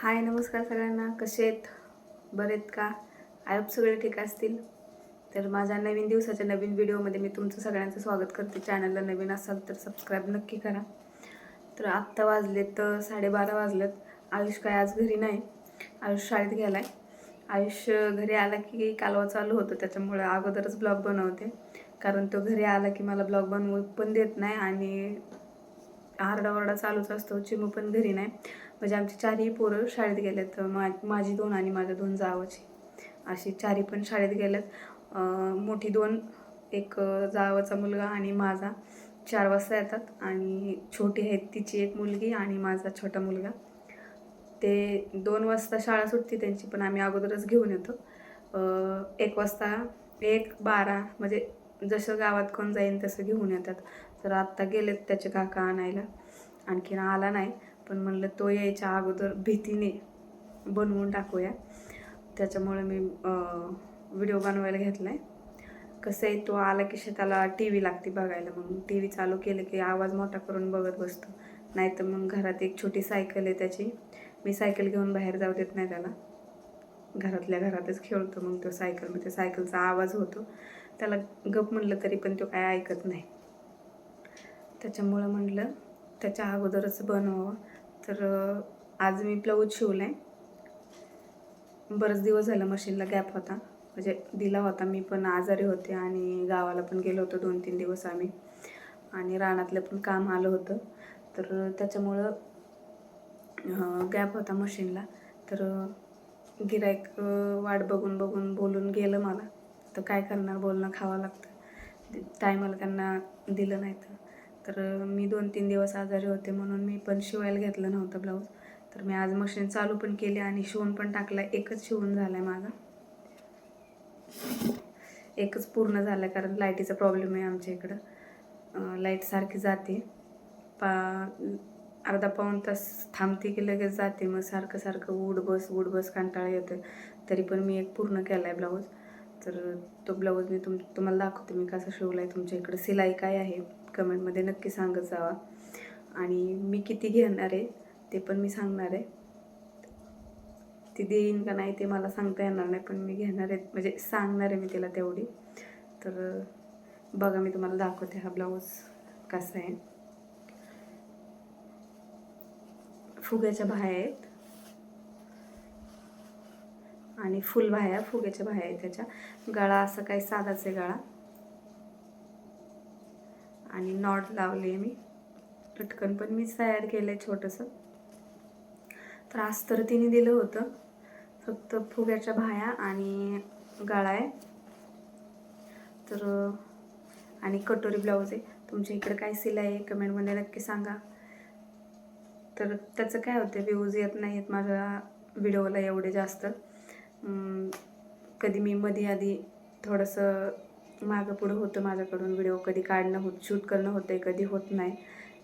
हाय नमस्कार सगळ्यांना, कसे आहेत? बरे आहेत का? आय होप सगळे ठीक असतील. तर माझ्या नवीन दिवसाच्या नवीन व्हिडिओमध्ये मी तुमचं सगळ्यांचं स्वागत करते. चॅनलला नवीन असाल तर सबस्क्राईब नक्की करा. तर आत्ता वाजलेत 12:30 वाजलेत. आयुष काय आज घरी नाही, आयुष शाळेत गेला आहे. आयुष घरी आला की कालवा चालू होतं, त्याच्यामुळे अगोदरच ब्लॉग बनवते. कारण तो घरी आला की मला ब्लॉग बनवू पण देत नाही आणि आरडाओरडा चालूच असतो. चिमू पण घरी नाही, म्हणजे आमची चारही पोरं शाळेत गेलेत. माझी दोन आणि माझ्या दोन जावाची अशी चारही पण शाळेत गेलेत. मोठी दोन, एक जावाचा मुलगा आणि माझा 4 वाजता येतात आणि छोटी आहेत तिची एक मुलगी आणि माझा छोटा मुलगा. ते 2 वाजता शाळा सुटते त्यांची, पण आम्ही अगोदरच घेऊन येतो. 1 वाजता 1:12 म्हणजे जसं गावात कोण जाईन तसं घेऊन येतात. तर आत्ता गेलेत त्याचे काका आणायला, आणखीन आला नाही. पण म्हणलं तो यायच्या अगोदर भीतीने बनवून टाकूया, त्याच्यामुळे मी व्हिडिओ बनवायला घेतला आहे. कसं आहे, तो आला की शेताला टी व्ही लागते बघायला. मग टी व्ही चालू केलं की आवाज मोठा करून बघत बसतो. नाहीतर मग घरात एक छोटी सायकल आहे त्याची, मी सायकल घेऊन बाहेर जाऊ देत नाही त्याला, घरातल्या घरातच खेळतो. मग तो सायकलमध्ये सायकलचा आवाज होतो, त्याला गप म्हणलं तरी पण तो काय ऐकत नाही. त्याच्यामुळं म्हणलं त्याच्या अगोदरच बनवावं. तर आज मी ब्लाऊज शिवला आहे. बरेच दिवस झालं मशीनला गॅप होता, म्हणजे दिला होता. मी पण आजारी होते आणि गावाला पण गेलो होतो 2-3 दिवस आम्ही, आणि रानातलं पण काम आलं होतं. तर त्याच्यामुळं गॅप होता मशीनला. तर गिऱ्हाईक वाट बघून बघून बोलून गेलं मला. तर काय करणार, बोलणं खावं लागतं. टायमाला त्यांना दिलं नाही तर मी 2-3 दिवस आजारी होते म्हणून मी पण शिवायला घेतलं नव्हतं ब्लाऊज. तर मी आज मशीन चालू पण केली आणि शिवून पण टाकला. एकच शिवून झाला आहे माझा, एकच पूर्ण झाला आहे. कारण लाईटीचा प्रॉब्लेम आहे आमच्या इकडं. लाईट सारखी जाते, अर्धा पाऊण तास थांबते की लगेच जाते. मग सारखं सारखं उठ बस कंटाळा येतो. तरी पण मी एक पूर्ण केला आहे ब्लाऊज. तर तो ब्लाऊज मी तुम्हाला दाखवते मी कसा शिवला आहे. तुमच्या इकडं सिलाई काय आहे कमेंटमध्ये नक्की सांगत जावा, आणि मी किती घेणार आहे ते पण मी सांगणार आहे. ती देईन का नाही ते मला सांगता येणार नाही, पण मी घेणार आहे, म्हणजे सांगणार आहे मी तिला तेवढी. तर बघा मी तुम्हाला दाखवते हा ब्लाऊज कसा आहे. फुग्याच्या बाह्या आहेत आणि फुल बाह्या, फुग्याच्या बाह्या आहेत त्याच्या. गळा असं काही साधाच आहे गळा, आणि नॉट लावली मी. लटकन पण मीच तयार केलं आहे छोटंसं. तर अस्तर तिने दिलं होतं, फक्त फुग्याच्या बाह्या आणि गळा आहे. तर आणि कटोरी ब्लाऊज आहे. तुमच्या इकडे काय सिलाई आहे कमेंटमध्ये नक्की सांगा. तर त्याचं काय होतं, व्ह्यूज येत नाही आहेत माझ्या व्हिडिओला एवढे जास्त. कधी मी मध्ये आधी थोडंसं मागं पुढं होतं माझ्याकडून व्हिडिओ, कधी काढणं शूट करणं होतं आहे, कधी होत नाही.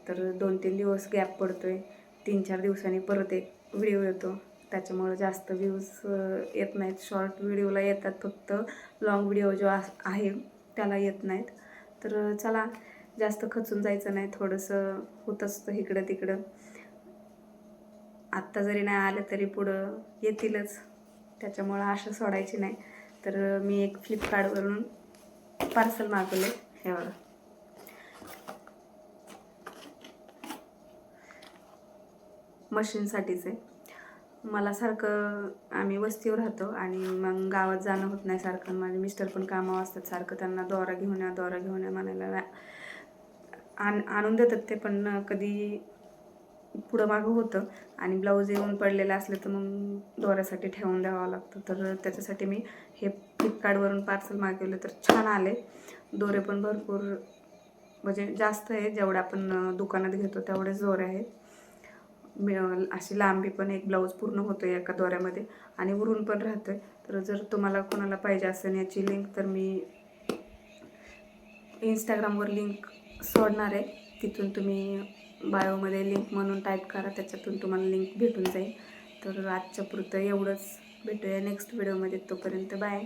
तर 2-3 दिवस गॅप पडतो आहे. 3-4 दिवसांनी परत एक व्हिडिओ येतो, त्याच्यामुळं जास्त व्ह्यूज येत नाहीत. शॉर्ट व्हिडिओला येतात, फक्त लॉंग व्हिडिओ जो आहे त्याला येत नाहीत. तर चला, जास्त खचून जायचं नाही, थोडंसं होत असतं इकडं तिकडं. आत्ता जरी नाही आलं तरी पुढं येतीलच, त्याच्यामुळं आशा सोडायची नाही. तर मी एक फ्लिपकार्टवरून पार्सल मागवले, हे बघा. मशीनसाठीच आहे. मला सारखं, आम्ही वस्तीवर राहतो आणि मग गावात जाणं होत नाही सारखं. माझे मिस्टर पण कामावर असतात, सारखं त्यांना दोरा घेऊन या म्हणायला आणून देतात ते, पण कधी पुढं मागं होतं. आणि ब्लाऊज येऊन पडलेलं असलं तर मग दोऱ्यासाठी ठेवून द्यावं लागतं. तर त्याच्यासाठी मी हे फ्लिपकार्टवरून पार्सल मागवलं. तर छान आले. दोरे पण भरपूर, म्हणजे जास्त आहे, जेवढे आपण दुकानात घेतो तेवढेच दोरे आहेत. अशी लांबी पण एक ब्लाऊज पूर्ण होतो एका दोऱ्यामध्ये, आणि उरून पण राहतो आहे. तर जर तुम्हाला कोणाला पाहिजे असेल याची लिंक, तर मी इंस्टाग्रामवर लिंक सोडणार आहे, तिथून तुम्ही बायोमध्ये लिंक म्हणून टाईप करा, त्याच्यातून तुम्हाला लिंक भेटून जाईल. तर आजच्या पुरतं एवढंच. भेटूया नेक्स्ट व्हिडिओमध्ये, तोपर्यंत बाय.